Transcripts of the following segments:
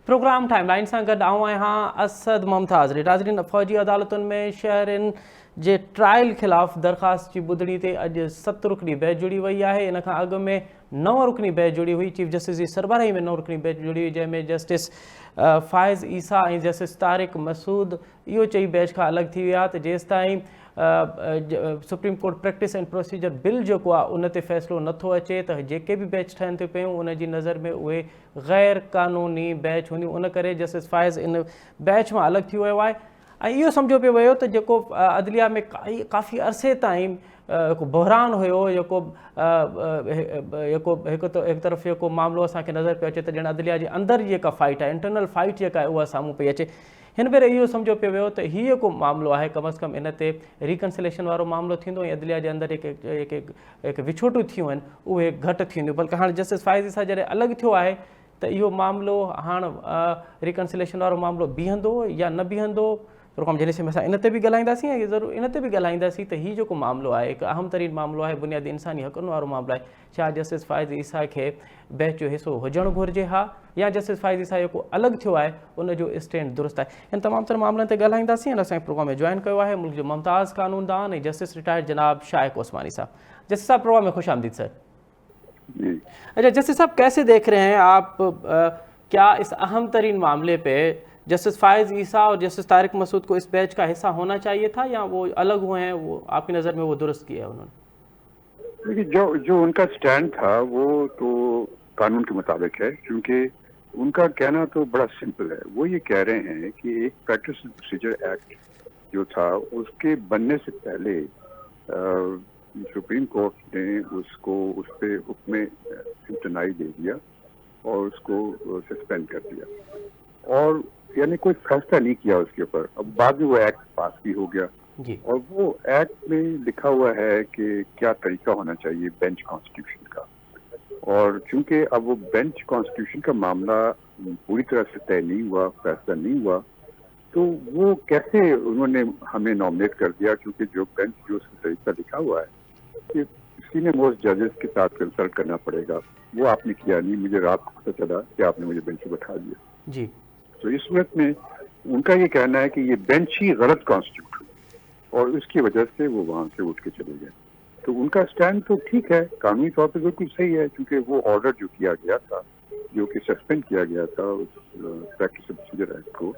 Programme timeline सां गॾु आऊं आहियां असद मुमताज़। नाज़रीन, फ़ौजी अदालतुनि में शहरनि जे ट्रायल ख़िलाफ़ दरख़्वास्त जी ॿुधणी ते अॼु 7 रुकनी बेंच जुड़ी वई आहे। इन खां अॻु में 9 रुकनी बेंच जुड़ी हुई। चीफ जस्टिस जी सरबराही में 9 रुकनी बेंच जुड़ी हुई, जंहिंमें जस्टिस फ़ाइज़ ईसा ऐं जस्टिस तारिक मसूद इहो चई बेंच खां अलॻि थी विया त जेसिताईं supreme court practice and procedure bill जेको आहे उन ते फ़ैसिलो नथो अचे त जेके बि बेंच ठहनि थियूं पियूं उन जी नज़र में उहे ग़ैर क़ानूनी बेंच हूंदियूं। उन करे जस्टिस फ़ाइज़ इन बेंच मां अलॻि थी वियो आहे ऐं इहो सम्झो पियो वियो त जेको अदलिया में काफ़ी अरसे ताईं हिकु बहरान हुयो, जेको हिकु तरफ़ जेको मामिलो असांखे नज़र पियो अचे त ॼण अदलिया जे अंदरि जेका फाइट आहे, इंटरनल फाइट जेका आहे उहा साम्हूं पई अचे। हिन भेरे इहो सम्झो पियो वियो त हीउ जेको मामिलो आहे कम अज़ कम इन ते रिकन्सिलेशन वारो मामिलो थींदो ऐं अदलिया जे अंदरि जेके विछोटूं थियूं आहिनि उहे घटि थींदियूं। बल्कि हाणे जस्टिस फ़ाइज़ सां जॾहिं अलॻि थियो आहे त इहो मामिलो हाणे रिकन्सिलेशन वारो मामिलो बीहंदो या न बीहंदो, प्रोग्राम जॾहिं असां इन ते बि ॻाल्हाईंदासीं ऐं ज़रूरु इन ते बि ॻाल्हाईंदासीं त हीउ जेको मामिलो आहे हिकु अहम तरीन मामिलो आहे, बुनियादी इंसानी हक़ुनि वारो मामिलो आहे। छा जस्टिस फ़ाइज़ ईसा खे बेंच जो हिसो हुजणु घुरिजे, हा, या जस्टिस फ़ाइज़ ईसा जेको अलॻि थियो आहे उनजो स्टैंड दुरुस्त आहे? इन तमामु तर मामलनि ते ॻाल्हाईंदासीं। ऐं असांजे प्रोग्राम में जॉइन कयो आहे मुल्क जो मुमताज़ कानूनदान ऐं जस्टिस रिटायर्ड जनाब शाइक़ ओसमानी साहब। जस्टिस साहब, प्रोग्राम में खुश आमदीद सर। अच्छा जस्टिस साहब, कैसे देख रहे हैं आप, क्या इस अहम तरीन मामले पे जस्टिस फ़ाइज़ ईसा और जस्टिस तारिक मसूद को इस बेंच का हिस्सा होना चाहिए था या वो अलग हुए हैं, वो आपकी नज़र में वो दुरुस्त किया है उन्होंने? देखिए, जो उनका स्टैंड था वो तो कानून के मुताबिक है, क्योंकि उनका कहना तो बड़ा सिंपल है। वो ये कह रहे हैं कि एक प्रैक्टिस एंड प्रोसीजर एक्ट जो था उसके बनने से पहले सुप्रीम कोर्ट ने उस पे हुक्म इम्तनाई दे दिया और उसको सस्पेंड कर दिया और यानी कोई फैसला नहीं किया उसके ऊपर। अब बाद में वो एक्ट पास भी हो गया और वो एक्ट में लिखा हुआ है कि क्या तरीका होना चाहिए बेंच कॉन्स्टिट्यूशन का, और चूंकि अब वो बेंच कॉन्स्टिट्यूशन का मामला पूरी तरह से तय नहीं हुआ, फैसला नहीं हुआ, तो वो कैसे उन्होंने हमें नॉमिनेट कर दिया, क्योंकि जो बेंच जो तरीका लिखा हुआ है कि सीनियर मोस्ट जजेस के साथ कंसल्ट करना पड़ेगा, वो आपने किया नहीं। मुझे रात को पता चला कि आपने मुझे बेंच पे बैठा दिया जी। तो इस सूरत में उनका ये कहना है कि ये बेंच ही गलत कॉन्स्टिट्यूट हुई और उसकी वजह से वो वहां से उठ के चले गए। तो उनका स्टैंड तो ठीक है, कानूनी तौर पर बिल्कुल सही है, क्योंकि वो ऑर्डर जो किया गया था, जो कि सस्पेंड किया गया था उस प्रैक्टिस एंड प्रोसीजर एक्ट को,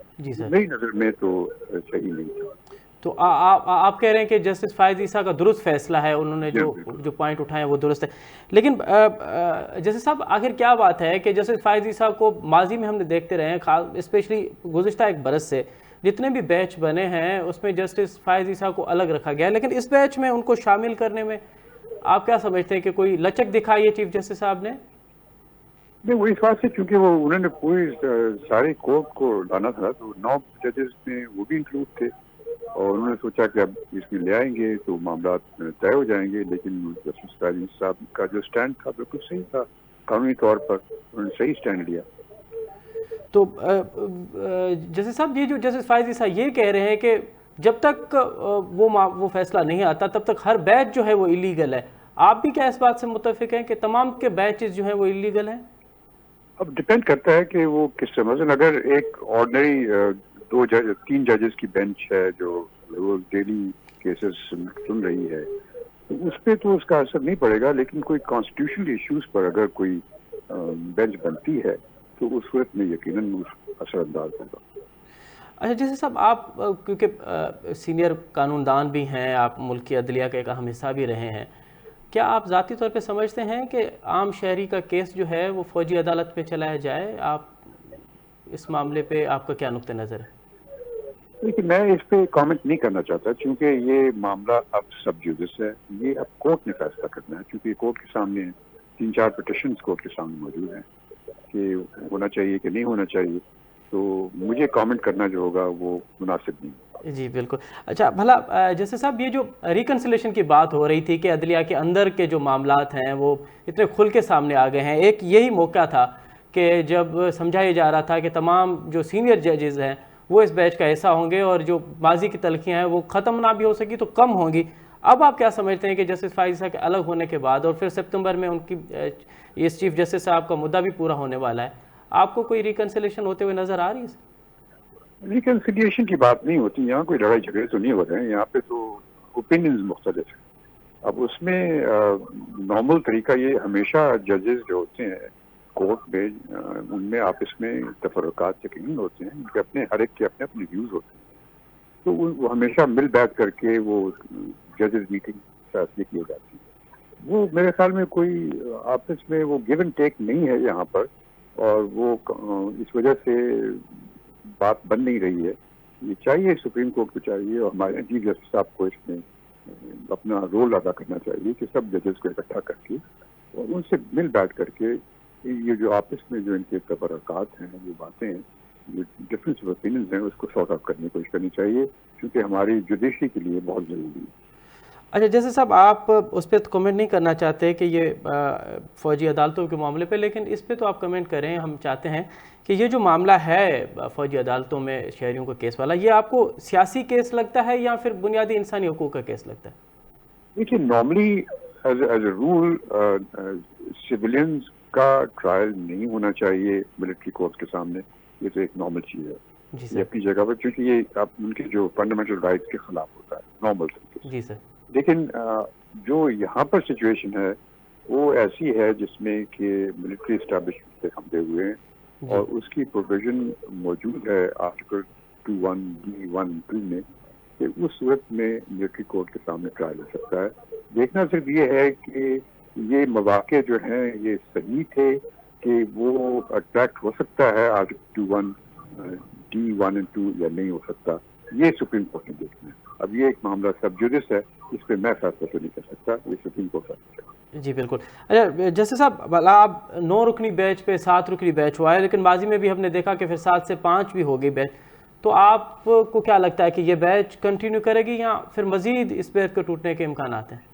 मेरी नज़र में तो सही नहीं था। तो आप कह रहे हैं कि जस्टिस फ़ाइज़ ईसा का दुरुस्त फैसला है, उन्होंने जो पॉइंट उठाए वो दुरुस्त है। लेकिन जस्टिस साहब, आखिर क्या बात है कि जस्टिस फ़ाइज़ ईसा को माजी में हमने देखते रहे हैं, खास स्पेशली गुज़िश्ता एक बरस से जितने भी बैच बने हैं उसमें जस्टिस फ़ाइज़ ईसा को अलग रखा गया है, लेकिन इस बैच में उनको शामिल करने में आप क्या समझते हैं कि कोई लचक दिखाई है चीफ जस्टिस साहब ने? नहीं, वो इस बात से क्योंकि वो उन्होंने पूरी सारे कोर्ट को लाना था, तो 9 जजेस में वो भी इंक्लूड थे और उन्होंने सोचा कि अब इसमें ले आएंगे तो मामला तय हो जाएंगे। लेकिन जस्टिस फ़ाइज़ साहब का जो स्टैंड था बिल्कुल सही था, कानूनी तौर पर उन्होंने सही स्टैंड लिया। तो जस्टिस साहब, ये जो जस्टिस फ़ाइज़ ईसा ये कह रहे हैं कि जब तक वो फैसला नहीं आता तब तक हर बैच जो है वो इलीगल है, आप भी क्या इस बात से मुत्तफिक हैं कि तमाम के बैचेस जो हैं वो इलीगल हैं? अब डिपेंड करता है कि वो किस समझ, अगर एक ऑर्डिनरी 3 जजेस की बेंच है जो रोज डेली केसेस सुन रही है, तो उस पर तो उसका असर नहीं पड़ेगा। लेकिन कोई कॉन्स्टिट्यूशनल इश्यूज पर अगर कोई बेंच बनती है तो उस सूरत में यकीनन असरअंदाज होगा। अच्छा जैसे साहब, आप क्योंकि सीनियर कानूनदान भी हैं, आप मुल्क की अदलिया का एक अहम हिस्सा भी रहे हैं, क्या आप ज़ाती तौर पे समझते हैं कि आम शहरी का केस जो है वो फ़ौजी अदालत पे चलाया जाए? आप इस मामले पे आपका क्या नुक्ता नज़र है? देखिए, मैं इस पे कमेंट नहीं करना चाहता, क्योंकि ये मामला अब सब जुडिस है, ये अब कोर्ट ने फैसला करना है, क्योंकि कोर्ट के सामने 3-4 पिटिशंस कोर्ट के सामने मौजूद हैं कि होना चाहिए कि नहीं होना चाहिए। तो मुझे कमेंट करना जो होगा वो मुनासिब नहीं। जी बिल्कुल। अच्छा भला जैसे साहब, ये जो रिकन्सिलेशन की बात हो रही थी कि अदलिया के अंदर के जो मामलात हैं वो इतने खुल के सामने आ गए हैं, एक यही मौका था कि जब समझाया जा रहा था कि तमाम जो सीनियर जजेज़ हैं वो इस बैच का हिस्सा होंगे और जो माजी की तलखियाँ हैं वो ख़त्म ना भी हो सकी तो कम होंगी। अब आप क्या समझते हैं कि जस्टिस फ़ाइज़ ईसा के अलग होने के बाद और फिर सितंबर में उनकी इस चीफ जस्टिस साहब का मुद्दा भी पूरा होने वाला है, आपको कोई रिकन्सिलेशन होते हुए नजर आ रही है? रिकन्सिलिएशन की बात नहीं होती, यहाँ कोई लड़ाई झगड़े तो नहीं हो रहे हैं, यहाँ पे तो ओपिनियंस मुख्तलिफ है। अब उसमें नॉर्मल तरीका ये हमेशा जजेस जो होते हैं कोर्ट में उनमें आपस में तफरक़ात यकीनन होते हैं, उनके अपने हर एक के अपने अपने व्यूज़ होते हैं, तो वो हमेशा मिल बैठ करके वो जजेस मीटिंग फैसले किए जाती है। वो मेरे ख्याल में कोई आपस में वो गिव एंड टेक नहीं है यहाँ पर, और वो इस वजह से बात बन नहीं रही है। ये चाहिए, सुप्रीम कोर्ट को चाहिए और हमारे चीफ जस्टिस साहब को इसमें अपना रोल अदा करना चाहिए कि सब जजेस को इकट्ठा करके और उनसे मिल बैठ करके ये जो आपस में जो इनके तफरक़ात हैं, जो बातें हैं, जो डिफरेंस ऑफ ओपिनियंस हैं, उसको सॉर्ट आउट करने की कोशिश करनी चाहिए, क्योंकि हमारी जुडिशरी के लिए बहुत ज़रूरी है। अच्छा, जैसे साहब आप उस पर तो कमेंट नहीं करना चाहते कि ये फ़ौजी अदालतों के मामले पे, लेकिन इस पे तो आप कमेंट करें। हम चाहते हैं कि ये जो मामला है फ़ौजी अदालतों में शहरियों का केस वाला, ये आपको सियासी केस लगता है या फिर बुनियादी इंसानी हकूक़ का केस लगता है? देखिए, normally as a rule civilians का ट्रायल नहीं होना चाहिए मिलिट्री कोर्ट के सामने, ये तो एक नॉर्मल चीज़ है ये अपनी जगह पर, क्योंकि ये आप उनके जो फंडामेंटल राइट्स के खिलाफ होता है नॉर्मल तरीके से। जी सर। लेकिन जो यहाँ पर सिचुएशन है वो ऐसी है जिसमें कि मिलिट्री एस्टैब्लिशमेंट पे हमले हुए हैं और उसकी प्रोविजन मौजूद है आर्टिकल 21D(1)(2) में कि उस सूरत में मिलिट्री कोर्ट के सामने ट्रायल हो सकता है। देखना सिर्फ ये है कि ये मौके जो हैं ये सही थे कि वो अट्रैक्ट हो सकता है आर्टिकल 21D(1)(2) या नहीं हो सकता, ये सुप्रीम कोर्ट ने देखना है। अब ये एक मामला सब जुडिस है, इस पे मैं फैसला तो नहीं कर सकता, ये सुप्रीम कोर्ट फैसला। जी बिल्कुल। अच्छा, जैसे साहब आप 9 रुकनी बैच पे 7 रुकनी बैच हुआ है, लेकिन माजी में भी हमने देखा कि फिर 7 से 5 भी हो गई बैच, तो आपको क्या लगता है कि ये बैच कंटिन्यू करेगी या फिर मजीद इस बैच के टूटने के इम्कान आते हैं?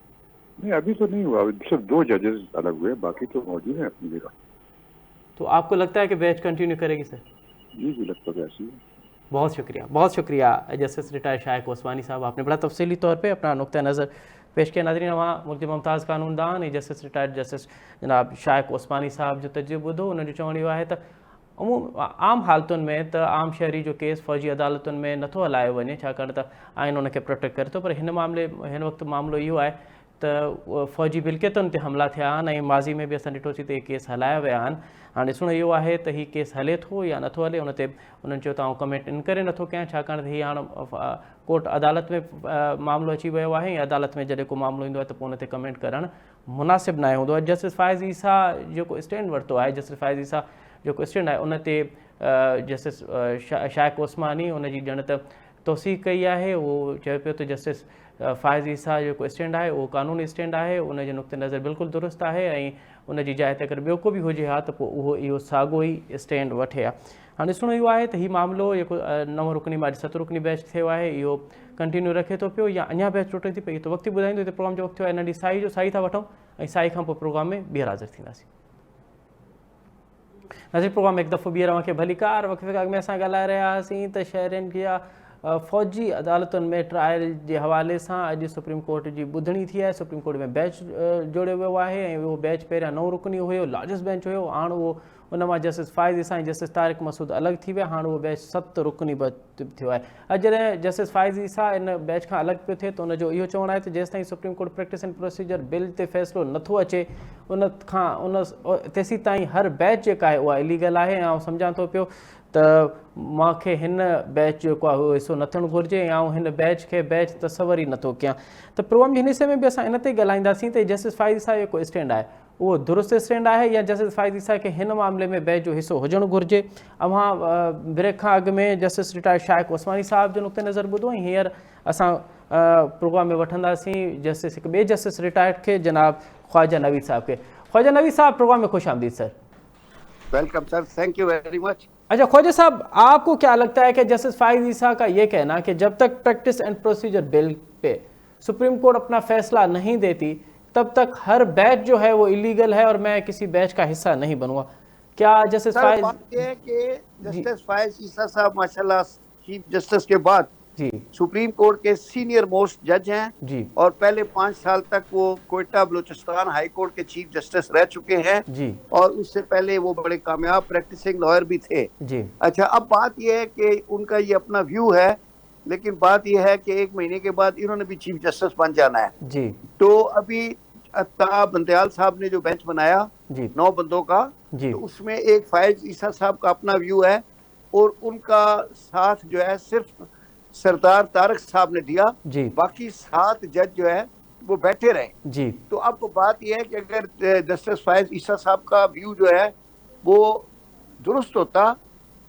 नहीं, अभी तो नहीं हुआ, सिर्फ 2 जजेस अलग हुए, बाकी तो मौजूद हैं अपनी जगह। तो आपको लगता है कि बैच कंटिन्यू करेगी सर? जी लगभग ऐसी है। बहुत शुक्रिया जस्टिस रिटायर्ड शाइक ओस्मानी साहब, आपने बड़ा तफसीली तौर पे अपना नुक्ता नज़र पेश किया। नाज़रीन, वहाँ मुल्क मुमताज़ कानूनदान जस्टिस रिटायर्ड जस्टिस जनाब शाइक ओस्मानी साहब जो तजुर्बो ॿुधो, उन्होंने जो चवण इहो आहे त आम हालतुनि में त आम शहरी जो केस फ़ौजी अदालतुनि में नथो हलायो वञे, छाकाणि त आइन उनखे प्रोटेक्ट करे थो, पर हिन वक़्तु मामिलो इहो आहे त फ़ौजी मिल्कियतुनि ते हमला थिया आहिनि ऐं माज़ी में बि असां ॾिठोसीं त इहे केस हलाया विया आहिनि। हाणे ॾिसणो इहो आहे त हीउ केस हले थो या नथो हले, उन ते उन्हनि चयो त आउं कमेंट इन करे नथो कयां छाकाणि त हीअ हाणे कोर्ट अदालत में मामिलो अची वियो आहे ऐं अदालत में जॾहिं को मामिलो ईंदो आहे त पोइ उन ते कमेंट करणु मुनासिबु न हूंदो आहे। जस्टिस फ़ाइज़ ईसा जेको स्टैंड वरितो आहे, जस्टिस फ़ाइज़ ईसा जेको स्टैंड आहे, उन ते जस्टिस शाइक ओस्मानी उन जी ॼण त तौसीक़ कई आहे। उहो चए पियो त जस्टिस फ़ाइज़ ईसा जेको स्टैंड आहे उहो कानूनी स्टैंड आहे, उन जे नुक़्ते नज़र बिल्कुलु दुरुस्त आहे ऐं उन जी जाइ ते अगरि ॿियो को बि हुजे हा त पोइ उहो इहो साॻियो ई स्टैंड वठे हा। हाणे ॾिसणो इहो आहे त हीउ मामिलो जेको 9 रुकनी मां 7 रुकनी बैच थियो आहे, इहो कंटिन्यू रखे थो पियो या अञा बैच टुटे थी पई, त वक़्तु ॿुधाईंदो। हिते प्रोग्राम जो वक़्तु थियो आहे नंढी साई जो, साई था वठूं ऐं साई खां पोइ प्रोग्राम में ॿीहर हाज़िर थींदासीं। नज़र प्रोग्राम हिकु दफ़ो ॿीहर मूंखे भलीकार वक़्फ़े खां अॻु में असां ॻाल्हाए रहिया हुआसीं त शहरनि खे फ़ौजी अदालतुनि में ट्रायल जे हवाले सां अॼु सुप्रीम कोर्ट जी ॿुधणी थी आहे। सुप्रीम कोर्ट में बैच जोड़ियो वियो आहे ऐं उहो बैच पहिरियां 9 रुकनी हुयो, लार्जेस्ट बेंच हुयो, हाणे उहो उन मां जस्टिस फ़ाइज़ ईसा ऐं जस्टिस तारिक मसूद अलॻि थी विया, हाणे उहो बैच 7 रुकनी थियो आहे। अॼु जॾहिं जस्टिस फ़ाइज़ ईसा इन बैच खां अलॻि पियो थिए त उनजो इहो चवणु आहे त जेसिताईं supreme court practice and procedure bill ते फ़ैसिलो नथो अचे, तेसी ताईं हर बैच जेका आहे उहा इलीगल आहे। ऐं सम्झां थो पियो त मूंखे हिन बैच जेको आहे उहो हिसो न थियणु घुरिजे ऐं हिन बैच खे बैच तसवर ई नथो कयां। त प्रोग्राम जे हिन हिसे में बि असां इन ते ॻाल्हाईंदासीं त जस्टिस फ़ाइज़ ईसा जेको स्टैंड आहे उहो दुरुस्त स्टैंड आहे या जस्टिस फ़ाइज़ ईसा खे हिन मामले में बैच जो हिसो हुजणु घुरिजे। अव्हां ब्रेक खां अॻु में जस्टिस रिटायर्ड शाइक ओस्मानी साहब जो नुक़्ते नज़र ॿुधो ऐं हींअर असां प्रोग्राम में वठंदासीं जस्टिस हिकु ॿिए जस्टिस रिटायर्ड खे, जनाब ख्वाजा नवीद साहब खे। ख्वाजा नवीद साहब, प्रोग्राम में खुश आमदीद sir. Welcome sir, thank you very much. अच्छा ख्वाजा साहब, आपको क्या लगता है कि जस्टिस फ़ाइज़ ईसा का ये कहना कि जब तक practice and procedure bill pay supreme court अपना फैसला नहीं देती तब तक हर बैच जो है वो इलीगल है और मैं किसी बैच का हिस्सा नहीं बनूंगा, क्या जस्टिस फ़ाइज़ ईसा साहब माशाल्लाह चीफ जस्टिस के बाद جی सुप्रीम कोर्ट के सीनियर मोस्ट जज हैं जी और पहले 5 साल तक वो कोयटा बलूचिस्तान हाई कोर्ट के चीफ जस्टिस रह चुके हैं जी और उससे पहले वो बड़े कामयाब प्रैक्टिसिंग लॉयर भी थे। जी अच्छा, अब बात ये है कि उनका ये अपना व्यू है, लेकिन बात ये है कि 1 महीने के बाद इन्होंने भी चीफ जस्टिस बन जाना है। जी तो अभी अत्ताब बंदयाल साहब ने जो बेंच बनाया जी 9 बंदों का, जी तो उसमें एक फायज ईसा साहब का अपना व्यू है और उनका साथ जो है सिर्फ सरदार तारक साहब ने दिया, जी बाकी 7 जज जो है वो बैठे रहे। जी तो अब बात यह है कि अगर जस्टिस फायज ईसा साहब का व्यू जो है वो दुरुस्त होता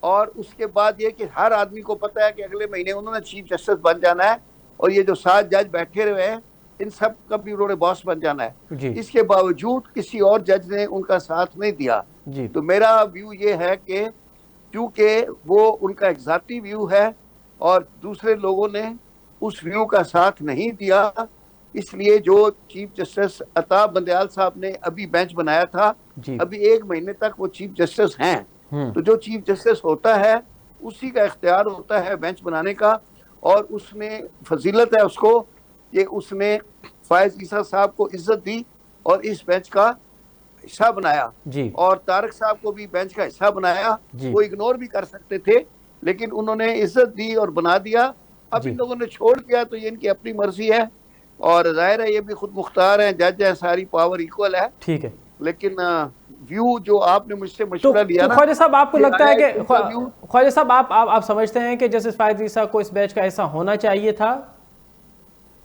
और उसके बाद ये कि हर आदमी को पता है कि अगले महीने उन्होंने चीफ जस्टिस बन जाना है और ये जो 7 जज बैठे हुए हैं इन सब का भी उन्होंने बॉस बन जाना है, जी इसके बावजूद किसी और जज ने उनका साथ नहीं दिया। जी तो मेरा व्यू ये है कि क्योंकि वो उनका एक ज़ाती व्यू है और दूसरे लोगों ने उस व्यू का साथ नहीं दिया, इसलिए जो चीफ जस्टिस अताब बंदयाल साहब ने अभी बेंच बनाया था, जी अभी 1 महीने तक वो चीफ जस्टिस हैं। हम्म तो जो चीफ जस्टिस होता है उसी का इख्तियार होता है बेंच बनाने का, और उसमें फजीलत है उसको कि उसने फायज ईसा साहब को इज्जत दी और इस बेंच का हिस्सा बनाया, जी और तारक साहब को भी बेंच का हिस्सा बनाया। जी वो इग्नोर भी कर सकते थे, लेकिन उन्होंने इज्जत दी और बना दिया। अब जी इन लोगों ने छोड़ दिया तो ये इनकी अपनी मर्जी है, और जाहिर है ये भी खुद मुख्तार हैं, जज है, सारी पावर इक्वल है। ठीक है। लेकिन व्यू जो आपने मुझसे तो मशवरा लिया ना, ख्वाजा साहब आपको ये लगता है आया कि इनका व्यू, ख्वाजा साहब आप समझते हैं कि जस्टिस फायज ईसा को इस बैच का हिस्सा होना चाहिए था?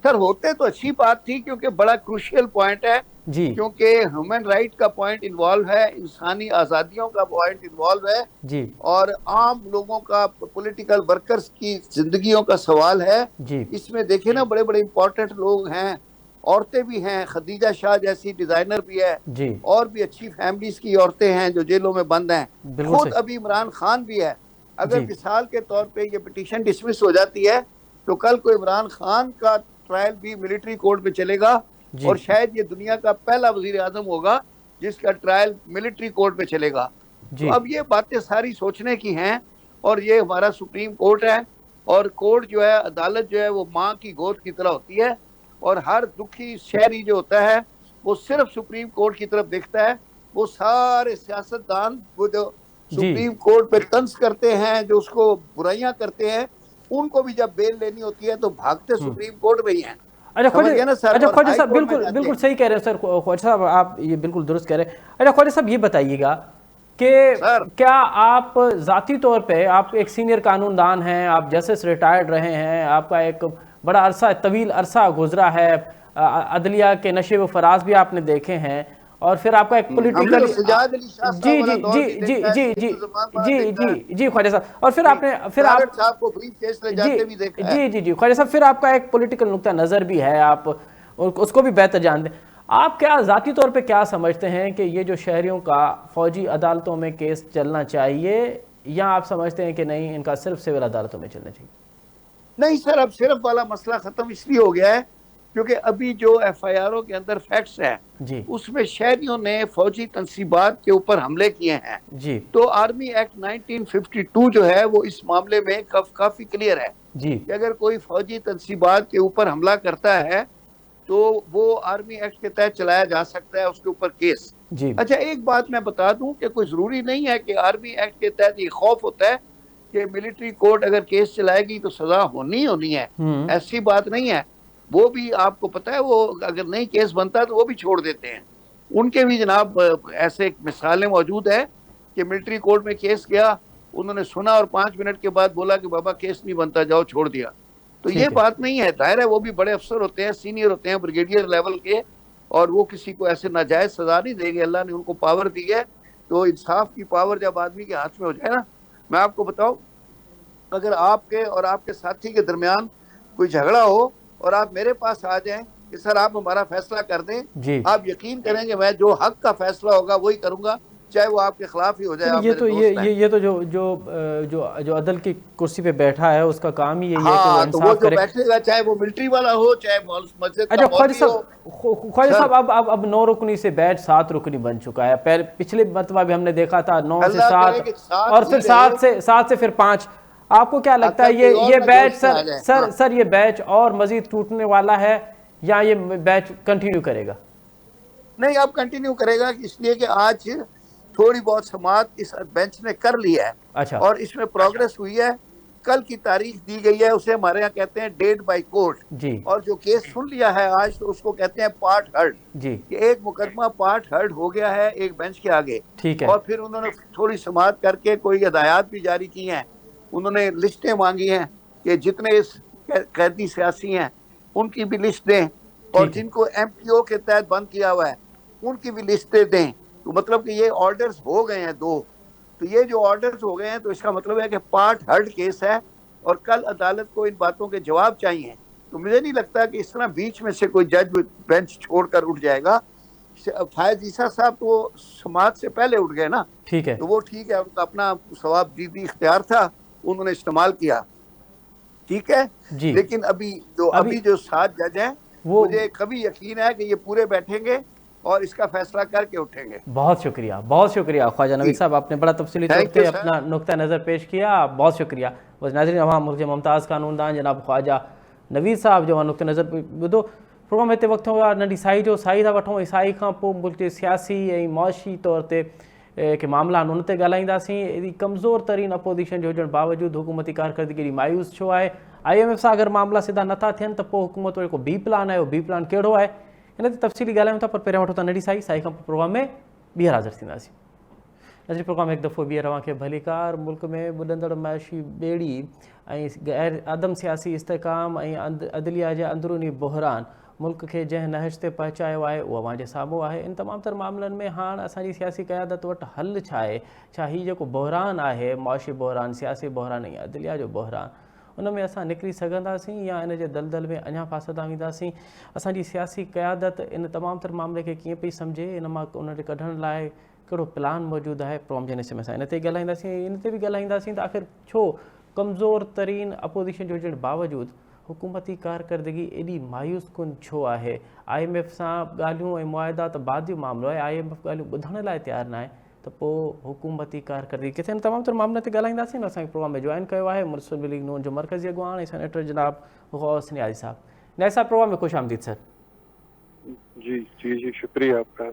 सर होते तो अच्छी बात थी, क्योंकि बड़ा क्रूशियल पॉइंट है, जी क्योंकि ह्यूमन राइट का पॉइंट इन्वॉल्व है, इंसानी आज़ादियों का पॉइंट इन्वॉल्व है, जी और आम लोगों का, पॉलिटिकल वर्कर्स की जिंदगियों का सवाल है। जी इसमें देखे ना, बड़े बड़े इंपॉर्टेंट लोग हैं, औरतें भी हैं, खदीजा शाह जैसी डिजाइनर भी है, जी और भी अच्छी फैमिलीज की औरतें हैं जो जेलों में बंद हैं, बिल्कुल खुद सही। अभी इमरान खान भी है। अगर जी। मिसाल के तौर पे ये पिटीशन डिसमिस हो जाती है तो कल को इमरान खान का ट्रायल भी मिलिट्री कोर्ट में चलेगा, जी और शायद ये दुनिया का पहला वजीर आजम होगा जिसका ट्रायल मिलिट्री कोर्ट में चलेगा। जी तो अब ये बातें सारी सोचने की हैं, और ये हमारा सुप्रीम कोर्ट है, और कोर्ट जो है, अदालत जो है, वो माँ की गोद की तरह होती है, और हर दुखी शहरी जो होता है वो सिर्फ सुप्रीम कोर्ट की तरफ देखता है। वो सारे सियासतदान वो जो जी सुप्रीम कोर्ट पे तंज करते हैं, जो उसको बुराइयां करते हैं, उनको भी जब बेल लेनी होती है तो भागते सुप्रीम कोर्ट में ही हैं। अच्छा समझ गए ना सर? अच्छा और ख्वाजा हाई साहब कोर्ट में बिल्कुल जाते बिल्कुल हैं। सही कह रहे हैं सर। ख्वाजा साहब आप ये बिल्कुल दुरुस्त कह रहे हैं। अच्छा ख्वाजा साहब ये बताइएगा कि सर। क्या आप ज़ाती तौर पे, आप एक सीनियर कानूनदान हैं, आप जस्टिस रिटायर्ड रहे हैं, आपका एक बड़ा अरसा, तवील अरसा गुजरा है, अदलिया के नशे व फराज भी आपने देखे हैं, और फिर आपका एक पॉलिटिकल जी जी जी जी जी जी जी जी जी ख्वाजा साहब, और फिर आपने फिर आप साहब को ब्रीफ केस ले जाते भी देखा है। जी जी जी ख्वाजा साहब, फिर आपका एक पॉलिटिकल नुक्ता नज़र भी है, आप उसको भी बेहतर जानते हैं। आप क्या ज़ाती तौर पे क्या समझते हैं कि ये जो शहरियों का फ़ौजी अदालतों में केस चलना चाहिए, या आप समझते हैं कि नहीं, इनका सिर्फ सिविल अदालतों में चलना चाहिए? नहीं सर, अब सिर्फ वाला मसला खत्म इसलिए हो गया है क्योंकि अभी जो FIRओं के अंदर फैक्ट्स हैं जी उसमें शहरियों ने फौजी तंसीबात के ऊपर हमले किए हैं। जी तो आर्मी एक्ट 1952 जो है वो इस मामले में काफी क्लियर है जी कि अगर कोई फौजी तंसीबात के ऊपर हमला करता है तो वो आर्मी एक्ट के तहत चलाया जा सकता है उसके ऊपर केस। जी अच्छा, एक बात मैं बता दूं कि कोई जरूरी नहीं है कि आर्मी एक्ट के तहत ये खौफ होता है कि मिलिट्री कोर्ट अगर केस चलाएगी तो सजा होनी है, ऐसी बात नहीं है। वो भी आपको पता है, वो अगर नहीं केस बनता तो वो भी छोड़ देते हैं। उनके भी जनाब ऐसे मिसालें मौजूद है कि मिलिट्री कोर्ट में केस गया, उन्होंने सुना और 5 मिनट के बाद बोला कि बाबा केस नहीं बनता, जाओ, छोड़ दिया। तो ये बात नहीं है। जाहिर है वो भी बड़े अफसर होते हैं, सीनियर होते हैं, ब्रिगेडियर लेवल के, और वो किसी को ऐसे नाजायज सजा नहीं देंगे। अल्लाह ने उनको पावर दी है, तो इंसाफ की पावर जब आदमी के हाथ में हो जाए ना, मैं आपको बताऊं, अगर आपके और आपके साथी के दरमियान कोई झगड़ा हो और आप मेरे पास आ जाएं कि सर आप हमारा फैसला कर दें, जी आप यकीन करेंगे मैं जो हक का फैसला होगा वही करूंगा, चाहे वो आपके खिलाफ ही हो जाए। आप ये तो मेरे दोस्त हैं। ये तो जो अदल की कुर्सी पे बैठा है उसका काम ही यही है कि हाँ, वो तो वो इंसाफ जो करे। बैठेगा, चाहे वो मिलिट्री वाला हो, चाहे मस्जिद का अच्छा ख्वाजा मौलवी हो। साहब, ख्वाजा साहब अब 9 रुकनी से बैच 7 रुकनी बन चुका है। पहले पिछले मरतबा भी हमने देखा था 9 से अल्लाह करे 7, कि 7 और ही फिर रहे। 7 से फिर 5। آپ کو کیا لگتا ہے یہ بیچ سر یہ بیچ اور مزید ٹوٹنے والا ہے یا یہ بیچ کنٹینیو کرے گا؟ نہیں، اب کنٹینیو کرے گا، اس لیے کہ آج تھوڑی بہت سماعت اس بینچ نے کر لی ہے اچھا اور اس میں پروگرس ہوئی ہے. کل کی تاریخ دی گئی ہے، اسے ہمارے یہاں کہتے ہیں ڈیٹ بائی کورٹ. جی اور جو کیس سن لیا ہے آج تو اس کو کہتے ہیں پارٹ ہرڈ. جی کہ ایک مقدمہ پارٹ ہرڈ ہو گیا ہے ایک بینچ کے آگے، ٹھیک ہے اور پھر انہوں نے تھوڑی سماعت کر کے کوئی ہدایات بھی جاری کی ہیں. انہوں نے لسٹیں مانگی ہیں کہ جتنے قیدی سیاسی ہیں ان کی بھی لسٹ دیں، اور ٹھیک ہے جن کو ایم پی او کے تحت بند کیا ہوا ہے ان کی بھی لسٹیں دیں. تو مطلب کہ یہ آرڈرز ہو گئے ہیں 2. تو یہ جو آرڈرز ہو گئے ہیں تو اس کا مطلب ہے کہ پارٹ ہرڈ کیس ہے، اور کل عدالت کو ان باتوں کے جواب چاہیے. تو مجھے نہیں لگتا کہ اس طرح بیچ میں سے کوئی جج بینچ چھوڑ کر اٹھ جائے گا. فائز عیسیٰ صاحب تو سماعت سے پہلے اٹھ گئے نا، ٹھیک ہے تو وہ ٹھیک ہے، ان کا اپنا ثواب دیدی اختیار تھا، انہوں نے استعمال کیا، ٹھیک ہے. جی لیکن ابھی جو 7 جج ہیں، وہ مجھے کبھی یقین ہے کہ یہ پورے بیٹھیں گے اور اس کا فیصلہ کر کے اٹھیں گے. بہت شکریہ خواجہ نوید صاحب، آپ نے بڑا تفصیلی طور تھینک پہ یو سر. اپنا نقطہ نظر پیش کیا، بہت شکریہ. بس ناظرین، عوام ملک ممتاز قانون دان جناب خواجہ نوید صاحب جو نقطہ نظر بدھو. پروگرام ہتے وقت ننढी साई जो साई था वठूं, साई खां पोइ मुल्क जे सियासी ऐं मुआशी तौर ते के मामला आहिनि उन ते ॻाल्हाईंदासीं. एॾी कमज़ोर तरीन अपोज़िशन जो हुजण बावजूदि हुकूमती कारकर्दगी एॾी मायूस छो आहे? IMF सां अगरि मामला सिधा नथा थियनि त पोइ हुकूमत जो जेको बी प्लान आहे उहो बी प्लान कहिड़ो आहे? हिन ते तफ़सीली ॻाल्हायूं था, पर पहिरियों वठो था नंढी साई खां पोइ प्रोग्राम में ॿीहर हाज़िर थींदासीं. नज़री प्रोग्राम हिकु दफ़ो ॿीहर अव्हांखे भलीकार. मुल्क में ॿुॾंदड़ मैशी ॿेड़ी ऐं गैर आदम सियासी इस्तेकाम ऐं अदलिया जे अंदरूनी बहरान मुल्क खे जंहिं नहज ते पहुचायो आहे उहो अव्हांजे साम्हूं आहे. इन तमामु तर मामलनि में हाणे असांजी सियासी क़यादत वटि हल छा आहे? छा हीउ जेको बहरान आहे, मुआशी बहरान, सियासी बहरान ऐं अदलिया जो बहरान, उन में असां निकिरी सघंदासीं या इन जे दलदल में अञा फासदा वेंदासीं? असांजी सियासी क़यादत इन तमामु तर मामले खे कीअं पई सम्झे, इन मां उन खे कढण लाइ कहिड़ो प्लान मौजूदु आहे? प्रोग्राम जे हिसे में असां इन ते ॻाल्हाईंदासीं. इन ते बि ॻाल्हाईंदासीं त आख़िर छो कमज़ोर तरीन अपोज़िशन जो हुजण बावजूदि हुकूमती कारकर्दगी एॾी मायूस कुन छो आहे? IMF सां ॻाल्हियूं ऐं मुआहिदा त बाद जो मामिलो आहे, IMF ॻाल्हियूं ॿुधण लाइ तयारु न आहे, त पोइ हुकूमती कारकर्दगी किथे? इन तमामु तर मामले ते ॻाल्हाईंदासीं. न असांखे प्रोग्राम में जॉइन कयो आहे मुस्लिम लीग नून जो मरकज़ी अॻुवान ऐं सेनेटर जनाब गौस नियाज़ी साहब. नियाज़ी साहब, प्रोग्राम में ख़ुशि आमदीद सर. जी जी जी, शुक्रिया आपका.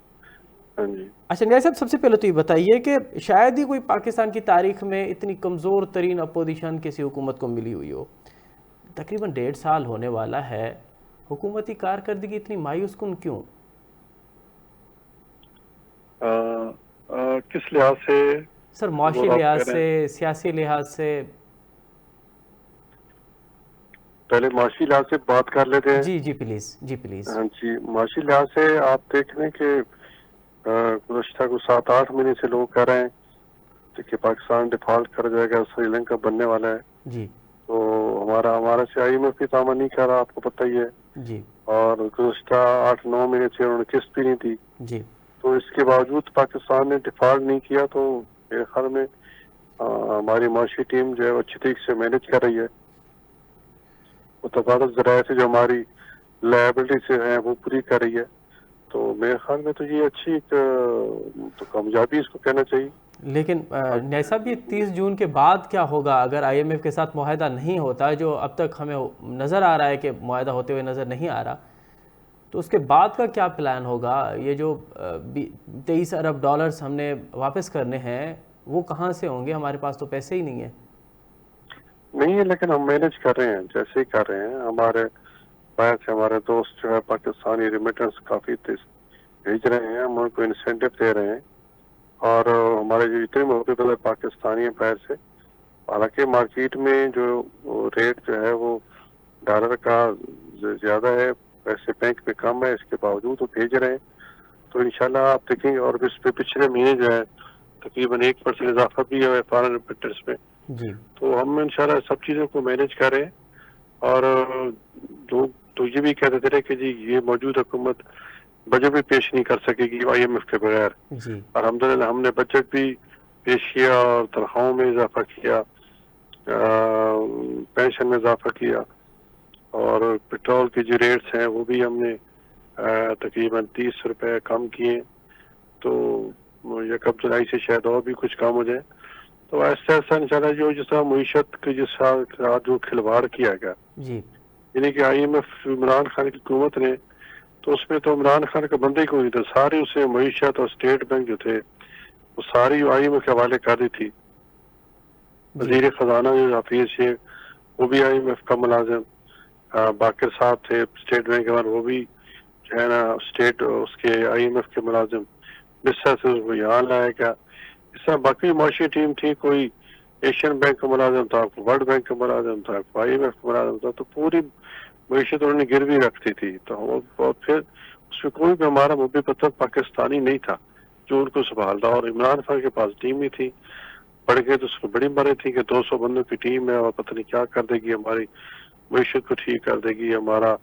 हाँ जी. अच्छा नियाज़ी साहब, सबसे पहले तो ये बताइए कि शायद ही कोई पाकिस्तान की तारीख में इतनी कमज़ोर तरीन अपोजिशन किसी हुकूमत को मिली हुई हो. तकरीबन 1.5 साल होने वाला है, हुकूमती कारकर्दगी इतनी मायूस कुन क्यों? किस लिहाज से सर? मुआशी लिहाज से, सियासी लिहाज से? पहले मुआशी लिहाज से बात कर लेते हैं. जी जी प्लीज़, जी प्लीज़. हाँ जी, मुआशी लिहाज से आप देख लें कि गुज़श्ता को 7-8 महीने से लोग कह रहे हैं कि पाकिस्तान डिफॉल्ट कर जाएगा, श्रीलंका बनने वाला है. जी. तो हमारा से IMF भी तामन नहीं कर रहा, आपको पता ही है. जी. और गुज़श्ता 8-9 महीने से उन्होंने किस्त भी नहीं दी. जी. तो इसके बावजूद पाकिस्तान ने डिफॉल्ट नहीं किया. तो मेरे ख्याल में हमारी मुआशी टीम जो है वो अच्छी तरीके से मैनेज कर रही है. मुतबादल ज़राए से जो हमारी लायबिलिटी से है वो पूरी कर रही है. तो मेरे ख्याल में तो ये अच्छी एक तो कामयाबी इसको कहना चाहिए. लेकिन नियाज़ी साहब, ये 30 जून के बाद क्या होगा अगर IMF के साथ मुआहदा नहीं होता, जो अब तक हमें नज़र आ रहा है कि मुआहदा होते हुए नज़र नहीं आ रहा, तो उसके बाद का क्या प्लान होगा? ये जो 23 अरब डॉलर्स हमने वापस करने हैं वो कहाँ से होंगे? हमारे पास तो पैसे ही नहीं है. नहीं है, लेकिन हम मैनेज कर रहे हैं, जैसे ही कर रहे हैं. हमारे बाहर से हमारे दोस्त जो है पाकिस्तानी रेमिटेंस काफ़ी भेज रहे हैं, हम उनको इंसेंटिव दे रहे हैं. और हमारे जो जितने मुल्क पाकिस्तानी हैं बाहर से, हालांकि मार्केट में जो रेट जो है वो डॉलर का ज़्यादा है, पैसे बैंक में कम है, इसके बावजूद वो भेज रहे हैं. तो इंशाल्लाह आप देखेंगे. और इस पे पिछले महीने जो है तकरीबन 1% इजाफा भी है फॉरेन रेमिटेंस में. जी. तो हम इंशाल्लाह सब चीज़ों को मैनेज करें. और लोग तो ये भी कहते थे कि जी ये मौजूद हुकूमत बजट भी पेश नहीं कर सकेगी IMF के बगैर. अल्हम्दुलिल्लाह हमने बजट भी पेश किया और तनख्वाहों में इजाफा किया, पेंशन में इजाफा किया, और पेट्रोल के जो रेट्स हैं वो भी हमने तकरीबन 30 रुपए कम किए. तो 1 जुलाई से शायद और भी कुछ कम हो जाए. تو ایسا ایسا انشاءاللہ جو جس طرح معیشت کے جس ساتھ جو کھلواڑ کیا گیا، جی یعنی کہ IMF عمران خان کی حکومت نے، تو اس میں تو عمران خان کا بندہ ہی کوئی نہیں تھا، ساری اسے معیشت اور اسٹیٹ بینک جو تھے وہ ساری IMF کے حوالے کر دی تھی. جی وزیر خزانہ جو حفیظ شیخ وہ بھی IMF کا ملازم، باقر صاحب تھے اسٹیٹ بینک کے، وہ بھی جو ہے نا اسٹیٹ اس کے IMF کے ملازم. بسا سے اس کو یہاں لایا گیا. اس طرح باقی معاشی ٹیم تھی، کوئی ایشین بینک کا ملازم تھا، ورلڈ بینک کا ملازم تھا، IMF کا ملازم تھا. تو پوری معیشت انہوں نے گروی رکھتی تھی. تو اور پھر اس میں کوئی بھی ہمارا مبی پتر پاکستانی نہیں تھا جو ان کو سنبھالتا. اور عمران خان کے پاس ٹیم ہی تھی، پڑھ گئے تو اس کو بڑی مرے تھی کہ 200 بندوں کی ٹیم ہے اور پتہ نہیں کیا کر دے گی، ہماری معیشت کو ٹھیک کر دے گی، ہمارا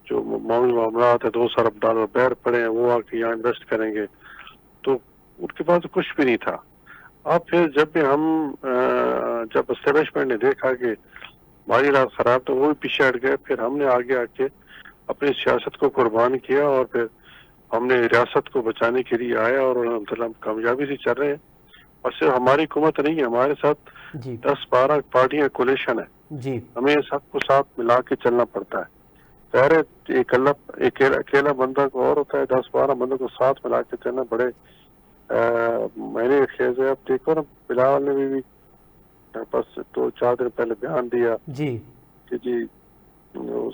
جو معاملات ہے $200 ارب بیر پڑے ہیں وہ آ کے یہاں انویسٹ کریں گے. تو ان کے پاس کچھ بھی نہیں تھا. اب پھر جب بھی ہم جب اسٹیبلشمنٹ نے دیکھا کہ ہماری رات خراب تو وہ بھی پیچھے ہٹ گئے. پھر ہم نے آگے آ کے اپنی سیاست کو قربان کیا اور پھر ہم نے ریاست کو بچانے کے لیے آئے اور الحمدللہ ہم کامیابی سے چل رہے ہیں. اور صرف ہماری حکومت نہیں ہے، ہمارے ساتھ جی 10-12 پارٹیاں کولیشن ہے. جی ہمیں سب کو ساتھ ملا کے چلنا پڑتا ہے. ظاہر ہے اکیلا بندہ کو اور ہوتا ہے، 10-12 بندوں کو ساتھ ملا کے چلنا بڑے میں نے خیز ہے. اب دیکھو نا بلاول نے بھی بس 2-4 دن پہلے بیان دیا جی کہ جی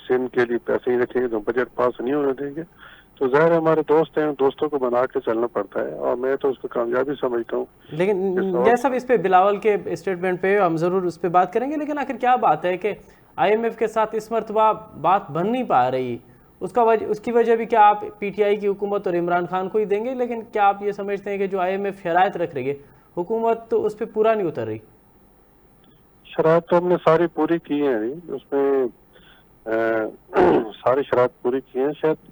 سندھ کے لیے پیسے ہی رکھیں گے تو بجٹ پاس نہیں ہونے دیں گے. تو ظاہر ہے ہمارے دوست ہیں، دوستوں کو بنا کے چلنا پڑتا ہے اور میں تو اس کو کامیابی سمجھتا ہوں. لیکن یہ سب اس پہ بلاول کے اسٹیٹمنٹ پہ ہم ضرور اس پہ بات کریں گے. لیکن آخر کیا بات ہے کہ IMF کے ساتھ اس مرتبہ بات بن نہیں پا رہی، اس کی وجہ بھی کیا آپ PTI کی حکومت اور عمران خان کو ہی دیں گے؟ لیکن کیا آپ یہ سمجھتے ہیں کہ جو IMF شرائط رکھ رہی ہے حکومت تو اس پہ پورا نہیں اتر رہی؟ شرائط تو ہم نے ساری پوری کی ہیں، اس میں ساری شرائط پوری کی ہیں. شاید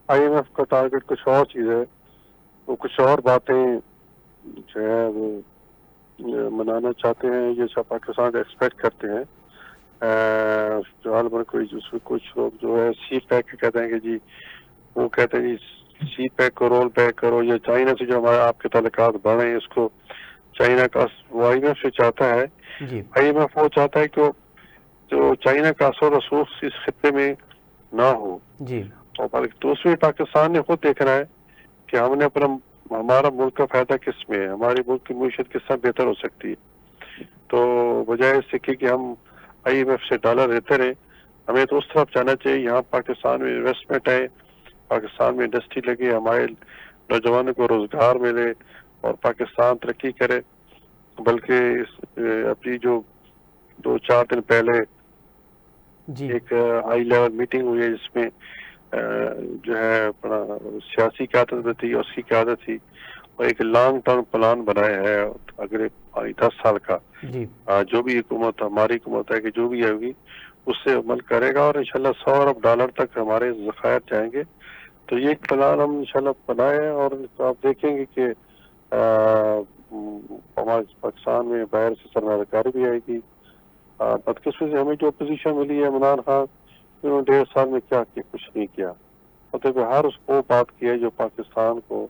IMF کا ٹارگٹ کچھ اور چیز ہے، وہ کچھ اور باتیں جو ہے وہ منانا چاہتے ہیں جیسا پاکستان ایکسپیکٹ کرتے ہیں. جو حال میں کچھ لوگ جو ہے سی پیک کہتے ہیں کہ جی وہ کہتے ہیں جی سی پیک کو رول بیک کرو، یا چائنا سے جو ہمارے آپ کے تعلقات بڑھیں اس کو چائنا کا وہ IMF سے چاہتا ہے. جی IMF وہ چاہتا ہے کہ جو چائنا کا اثر رسوخ اس خطے میں نہ ہو. جی اور بلکہ دوسرے پاکستان نے خود دیکھنا ہے کہ ہم نے ہمارا ملک کا فائدہ کس میں ہے، ہماری ملک کی معیشت کس طرح بہتر ہو سکتی ہے. تو بجائے اس سے کہ ہم IMF سے ڈالر لیتے رہے، ہمیں تو اس طرف جانا چاہیے یہاں پاکستان میں انویسٹمنٹ ہے، پاکستان میں انڈسٹری لگے، ہمارے نوجوانوں کو روزگار ملے اور پاکستان ترقی کرے. بلکہ ابھی جو 2-4 دن پہلے جی ایک ہائی لیول میٹنگ ہوئی ہے جس میں جو ہے اپنا سیاسی قیادت بھی تھی اور اس کی قیادت تھی اور ایک لانگ ٹرم پلان بنایا ہے اگلے 10 سال کا. جی جو بھی حکومت ہماری حکومت ہے کہ جو بھی ہوگی اس سے عمل کرے گا اور انشاءاللہ $100 ارب تک ہمارے ذخائر جائیں گے. تو یہ ایک پلان ہم انشاءاللہ بنائے اور آپ دیکھیں گے کہ ہمارے پاکستان میں باہر سے سرمایہ کاری بھی آئے گی. بدقسمتی سے ہمیں جو اپوزیشن ملی ہے عمران خان انہوں نے 1.5 سال میں کیا کیا؟ کچھ نہیں کیا. مطلب ہر اس کو بات کی ہے جو پاکستان کو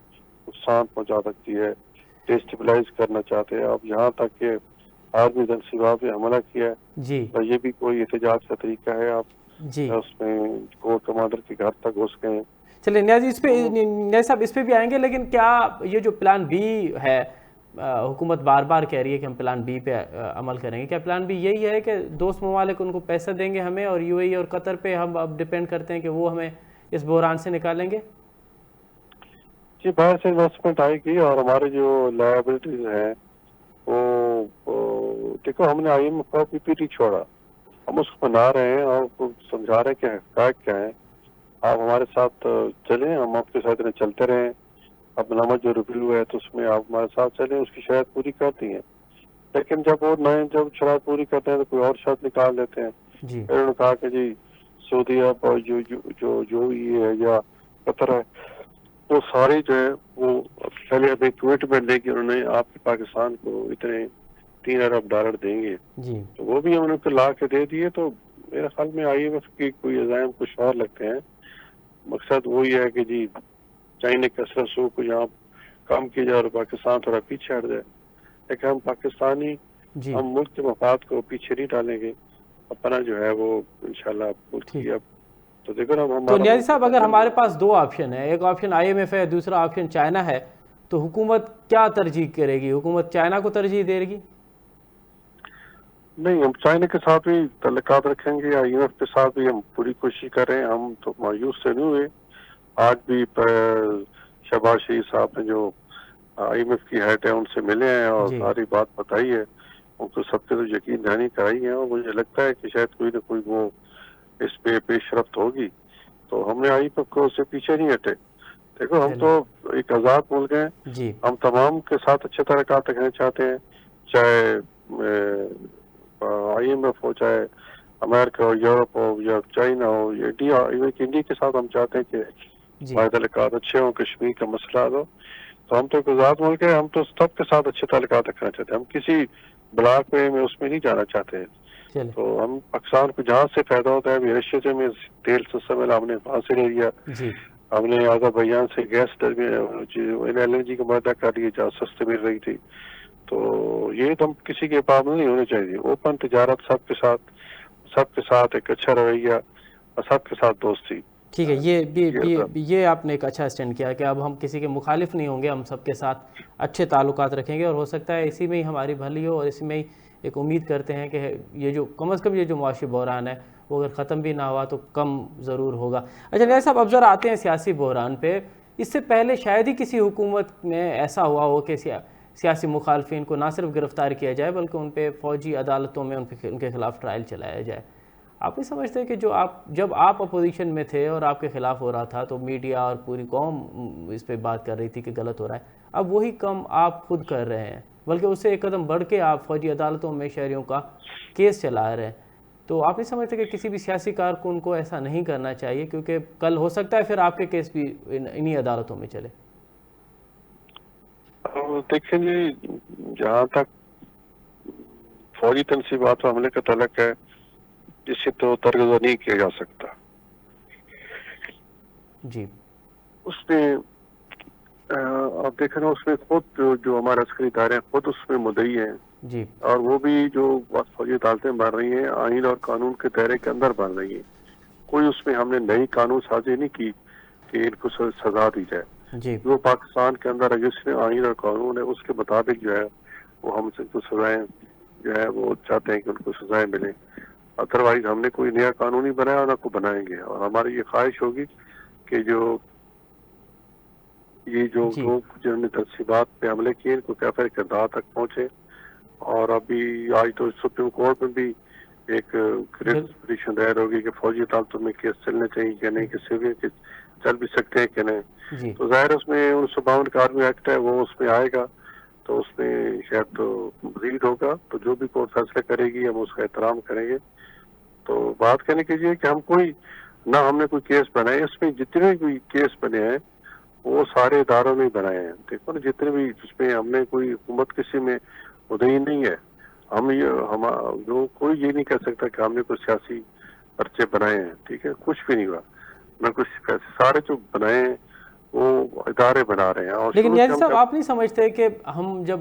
نقصان پہنچا سکتی ہے، ڈیسٹیبلائز کرنا چاہتے ہیں. اب یہاں تک کہ آرمی تنصیبات پہ حملہ کیا ہے، جی تو یہ بھی کوئی احتجاج کا طریقہ ہے؟ آپ جی اس میں کورٹ کمانڈر کے گھر تک گھس گئے. چلیں نیاز اس پہ نیاز صاحب اس پہ بھی آئیں گے. لیکن کیا یہ جو پلان بی ہے، حکومت بار بار کہہ رہی ہے کہ ہم پلان بی پہ عمل کریں گے، کیا پلان بی یہی ہے کہ دوست ممالک ان کو پیسہ دیں گے ہمیں اور UAE اور قطر پہ ہم اب ڈپینڈ کرتے ہیں کہ وہ ہمیں اس بحران سے نکالیں گے؟ جی باہر سے انویسٹمنٹ آئے گی اور ہمارے جو لائبلٹیز ہیں وہ دیکھو ہم نے IMF کا PPT چھوڑا، ہم اس کو بنا رہے ہیں اور سمجھا رہے ہیں کہ حقائق کیا ہیں. آپ ہمارے ساتھ چلیں، ہم آپ کے ساتھ چلتے رہیں. اب نامہ جو ریویو ہے تو اس میں آپ ہمارے ساتھ چلیں، اس کی شرائط پوری کرتی ہیں. لیکن جب وہ نئے جب شرائط پوری کرتے ہیں تو کوئی اور شرط نکال دیتے ہیں. جی انہوں نے کہا کہ جی سعودی عرب اور جو یہ ہے یا قطر ہے وہ سارے جو ہے وہ پہلے اب ایک کمٹمنٹ دے کے انہوں نے آپ کے پاکستان کو اتنے $3 ارب دیں گے. جی تو وہ بھی ہم نے لا کے دے دیے. تو میرے خیال میں IMF کی کوئی عزائم کچھ اور لگتے ہیں. مقصد وہی ہے کہ جی چائنا کے اثر کو یہاں کم کیا جائے اور پاکستان تھوڑا پیچھے ہٹ جائے. لیکن ہم پاکستانی جی ہم ملک کے مفاد کو پیچھے نہیں ڈالیں گے، اپنا جو ہے وہ انشاءاللہ ملک ٹھیک۔ کی اب تو دیکھو نا تو ہمارا نیازی ملک صاحب اگر مقدم ہمارے پاس دو آپشن ہے، ایک آپشن IMF ہے، دوسرا آپشن چائنا ہے، تو حکومت کیا ترجیح کرے گی؟ حکومت چائنا کو ترجیح دے گی؟ نہیں، ہم چائنا کے ساتھ بھی تعلقات رکھیں گے، IMF کے ساتھ بھی ہم پوری کوشش کر رہے ہیں، ہم تو مایوس سے نہیں ہوئے۔ آج بھی شہباز شریف صاحب نے جو IMF کی ہیڈ ہے ان سے ملے ہیں اور جی ساری بات بتائی ہے، ان کو سب کے تو یقین دہانی کرائی ہے، اور مجھے لگتا ہے کہ شاید کوئی نہ کوئی وہ اس پہ پیش رفت ہوگی، تو ہم نے IMF کو اس سے پیچھے نہیں ہٹے۔ دیکھو ہم چلیں تو ایک آزاد ملک ہیں، جی ہم تمام کے ساتھ اچھے تعلقات رکھنا چاہتے ہیں، چاہے IMF ہو، چاہے امریکہ ہو، یورپ ہو، یا چائنا ہو، یا انڈیا کے ساتھ ہم چاہتے ہیں کہ جی ہمارے تعلقات اچھے ہوں، کشمیر کا مسئلہ حل ہو، تو ہم تو ایک آزاد ملک ہے، ہم تو سب کے ساتھ اچھے تعلقات رکھنا چاہتے ہیں، ہم کسی بلاک میں اس میں نہیں جانا چاہتے ہیں، چلیں تو ہم پاکستان کو جہاں سے فائدہ ہوتا ہے، ابھی رشیا میں تیل سستا ملا ہم نے وہاں سے لے لیا، جی ہم نے آذربائیجان سے گیس LNG کا معاہدہ کر لیا جہاں سستے مل رہی تھی، تو یہ تو ہم کسی کے پابند نہیں ہونے چاہیے، اوپن تجارت سب کے ساتھ ایک اچھا رویہ اور سب کے ساتھ دوستی، ٹھیک ہے، یہ یہ آپ نے ایک اچھا اسٹینڈ کیا کہ اب ہم کسی کے مخالف نہیں ہوں گے، ہم سب کے ساتھ اچھے تعلقات رکھیں گے، اور ہو سکتا ہے اسی میں ہی ہماری بھلی ہو، اور اسی میں ہی ایک امید کرتے ہیں کہ یہ جو کم از کم یہ جو معاشی بحران ہے وہ اگر ختم بھی نہ ہوا تو کم ضرور ہوگا۔ اچھا نیازی صاحب، اب ذرا آتے ہیں سیاسی بحران پہ۔ اس سے پہلے شاید ہی کسی حکومت میں ایسا ہوا ہو کہ سیاسی مخالفین کو نہ صرف گرفتار کیا جائے بلکہ ان پہ فوجی عدالتوں میں ان کے خلاف ٹرائل چلایا جائے۔ آپ نہیں سمجھتے کہ جب آپ اپوزیشن میں تھے اور آپ کے خلاف ہو رہا تھا تو میڈیا اور پوری قوم اس پہ بات کر رہی تھی کہ غلط ہو رہا ہے، اب وہی کم آپ خود کر رہے ہیں، بلکہ اس سے ایک قدم بڑھ کے آپ فوجی عدالتوں میں شہریوں کا کیس چلا رہے ہیں، تو آپ نہیں سمجھتے کہ کسی بھی سیاسی کارکن کو ایسا نہیں کرنا چاہیے، کیونکہ کل ہو سکتا ہے پھر آپ کے کیس بھی انہی عدالتوں میں چلے؟ دیکھیں جی، جہاں تک فوجی تنصیبات و حملے کا تعلق ہے، اس سے تو ترغیب نہیں کیا جا سکتا، جی اس میں آپ دیکھیں نا، اس میں خود جو ہمارے عسکری ادارے ہیں خود اس میں مدعی ہیں، جی اور وہ بھی جو فوجی عدالتیں بن رہی ہیں آئین اور قانون کے دائرے کے اندر بن رہی ہیں، کوئی اس میں ہم نے نئی قانون سازی نہیں کی کہ ان کو سزا دی جائے، جی جو پاکستان کے اندر جس میں آئین اور قانون ہے اس کے مطابق جو ہے وہ ہم سے کو سزائیں جو ہے وہ چاہتے ہیں کہ ان کو سزائیں ملیں، ادروائز ہم نے کوئی نیا قانون نہیں بنایا اور نہ کو بنائیں گے، اور ہماری یہ خواہش ہوگی کہ یہ جو جی لوگ جنہوں نے تنصیبات پہ حملے کیے ان کو کیفر کردار تک پہنچے، اور ابھی آج تو سپریم کورٹ میں بھی ایک پٹیشن دائر ہوگی کہ فوجی عدالتوں میں کیس چلنے چاہیے کہ نہیں، کہ سول کے چل بھی سکتے ہیں کہ نہیں، جی تو ظاہر اس میں 1952 کا آرمی ایکٹ ہے وہ اس میں آئے گا، تو اس میں شاید تو مزید ہوگا، تو جو بھی کورٹ فیصلہ کرے گی ہم اس کا احترام کریں گے، تو بات کہنے کی یہ کہ ہم ہم نے کوئی کیس بنائے، اس میں جتنے بھی کیس بنے ہیں وہ سارے اداروں میں بنائے ہیں، دیکھو نا جتنے بھی جس میں ہم نے کوئی حکومت کسی میں مدعی نہیں ہے، کوئی یہ نہیں کہہ سکتا کہ ہم نے کوئی سیاسی پرچے بنائے ہیں، ٹھیک ہے، کچھ بھی نہیں ہوا، نہ کچھ سارے جو بنائے ہیں وہ ادارے بنا رہے ہیں، اور لیکن شروع سے نیازی ہم صاحب آپ نہیں سمجھتے کہ ہم جب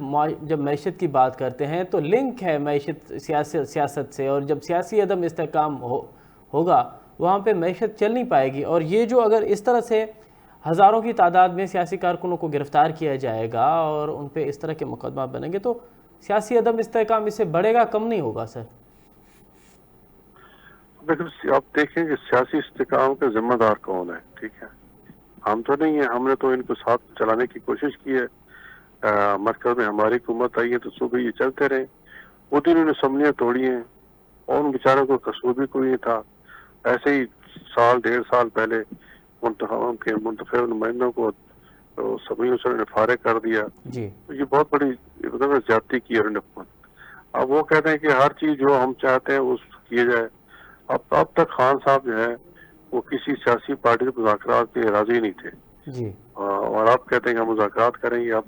معیشت کی بات کرتے ہیں تو لنک ہے معیشت سیاست سے، اور جب سیاسی عدم استحکام ہوگا وہاں پہ معیشت چل نہیں پائے گی، اور یہ جو اگر اس طرح سے ہزاروں کی تعداد میں سیاسی کارکنوں کو گرفتار کیا جائے گا اور ان پہ اس طرح کے مقدمات بنیں گے تو سیاسی عدم استحکام اس سے بڑھے گا، کم نہیں ہوگا سر؟ آپ دیکھیں کہ سیاسی استحکام کا ذمہ دار کون ہے، ٹھیک ہے، ہم تو نہیں ہیں، ہم نے تو ان کو ساتھ چلانے کی کوشش کی ہے، مرکز میں ہماری حکومت آئی ہے تو صوبے یہ چلتے رہے، وہ دن انہوں نے اسمبلیاں توڑی ہیں اور ان بیچاروں کو قصور بھی کوئی نہیں تھا، ایسے ہی سال 1.5 سال پہلے منتخب نمائندوں کو اسمبلیوں سے انہوں نے فارغ کر دیا، جی تو یہ بہت بڑی زیادتی کی ہے انہوں نے، اب وہ کہتے ہیں کہ ہر چیز جو ہم چاہتے ہیں وہ کیے جائے، اب تک خان صاحب جو ہے وہ کسی سیاسی پارٹی سے مذاکرات کے راضی نہیں تھے، جی اور آپ کہتے ہیں کہ ہم مذاکرات کریں گے، اب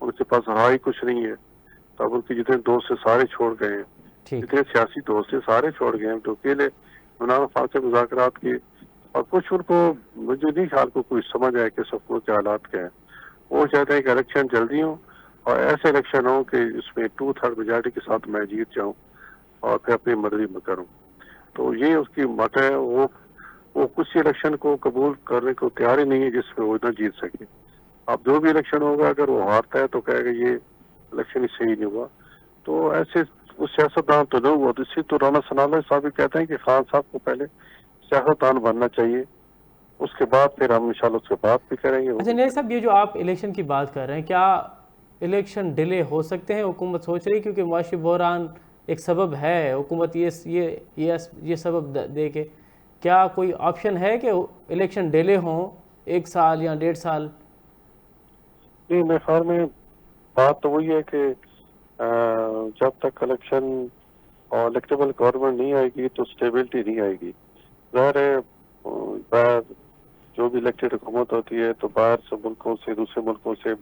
ان کے پاس رہا ہی کچھ نہیں ہے، تو اب ان کے جتنے دوست سے سارے چھوڑ گئے ہیں، ٹھیک جتنے سیاسی دوست سے سارے چھوڑ گئے ہیں، تو اکیلے عمران خان سے مذاکرات کی، اور کچھ ان کو مجھے نہیں خیال کو کوئی سمجھ آئے کہ سب کو کیا حالات کیا ہیں، وہ چاہتے ہیں کہ الیکشن جلدی ہوں اور ایسے الیکشن ہوں کہ اس میں 2/3 میجارٹی کے ساتھ میں جیت جاؤں اور پھر اپنی مرضی میں کروں. تو یہ اس کی مت ہے. وہ کچھ الیکشن کو قبول کرنے کو تیار ہی نہیں ہے جس میں وہ نہ جیت سکے. اب جو بھی الیکشن ہوگا اگر وہ ہارتا ہے تو کہے گا یہ الیکشن ہی صحیح نہیں ہوا. تو ایسے وہ سیاستدان تو نہیں ہوا. اسی تو رانا ثناءاللہ صاحب بھی کہتے ہیں کہ خان صاحب کو پہلے سیاستدان بننا چاہیے, اس کے بعد پھر ہم انشاءاللہ اس سے بات بھی کریں گے. اچھا نیل صاحب, یہ جو آپ الیکشن کی بات کر رہے ہیں, کیا الیکشن ڈیلے ہو سکتے ہیں؟ حکومت سوچ رہی کیونکہ معاشی بحران ایک سبب ہے, حکومت یہ سبب دے کے, کیا کوئی آپشن ہے کہ الیکشن ڈیلے ہوں 1 سال یا 1.5 سال؟ نہیں, میرے خیال میں بات تو وہی ہے کہ جب تک الیکشن اور الیکٹیبل گورنمنٹ نہیں آئے گی تو اسٹیبلٹی نہیں آئے گی. ظاہر ہے باہر جو بھی الیکٹڈ حکومت ہوتی ہے تو باہر سے ملکوں سے, دوسرے ملکوں سے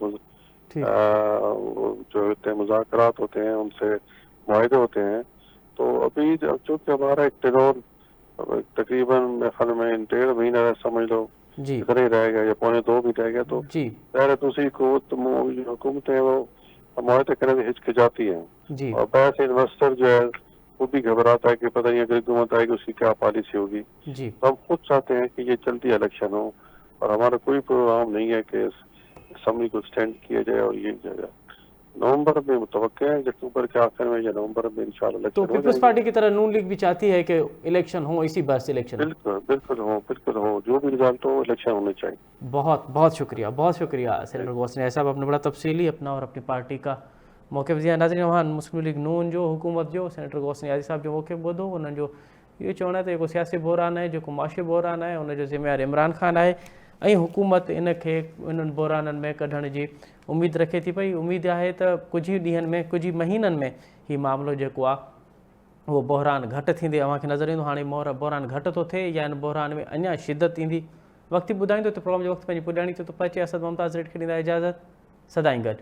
جو ہوتے ہیں مذاکرات ہوتے ہیں, ان سے معاہدے ہوتے ہیں. تو ابھی چونکہ ہمارا ایک ٹینور تقریباً میرے خیال میں 1.5 مہینہ سمجھ لو ادھر ہی رہ گیا یا 1.25 بھی رہ گیا. تو ظاہر ہے دوسری حکومتیں وہ معاہدے کرنے میں ہچکچاتی ہیں, اور باہر سے انویسٹر جو ہے وہ بھی گھبراتا ہے کہ پتہ نہیں اگر حکومت آئے گی اس کی کیا پالیسی ہوگی. تو ہم خود چاہتے ہیں کہ یہ جلدی الیکشن ہو, اور ہمارا کوئی پروگرام نہیں ہے کہ اسمبلی کو ایکسٹینڈ کیا جائے اور یہ کیا جائے. نومبر میں متوقع ہے, اکتوبر کے آخر میں یا نومبر میں انشاءاللہ الیکشن ہو جائے. تو پیپلز پارٹی کی طرح نون لیگ بھی چاہتی ہے کہ الیکشن ہو, اسی بار سے الیکشن ہو؟ بالکل ہو, جو بھی رزلٹ ہو الیکشن ہونے چاہیے. بہت شکریہ سینیٹر غوث صاحب, آپ نے بڑا تفصیلی اپنا اور اپنی پارٹی کا موقف دیا. ناظرین, وہاں مسلم لیگ نون جو حکومت جو سینیٹر غوث صاحب جو موقف ॿुधो, उन्हनि जो इहो चवणु आहे त जेको सियासी बहिरान आहे, जेको माशी बहिरान आहे, उनजो ज़िम्मेवार इमरान खान आहे, ऐं हुकूमत इनखे इन्हनि बहिराननि में कढण जी उमेद रखे थी पई. उमेद आहे त कुझु ई ॾींहंनि में, कुझु ई महीननि में हीउ मामिलो जेको आहे उहो बहिरान घटि थींदे अव्हांखे नज़र ईंदो. हाणे बहिरान घटि थो थिए या इन बहिरान में अञा शिदत ईंदी, वक़्तु ॿुधाईंदो. त प्रोग्राम जो वक़्तु पंहिंजी पुॼाणी थो पचे. असद मुमताज़ रेड खे ॾींदा इजाज़त. सदाईं गॾु.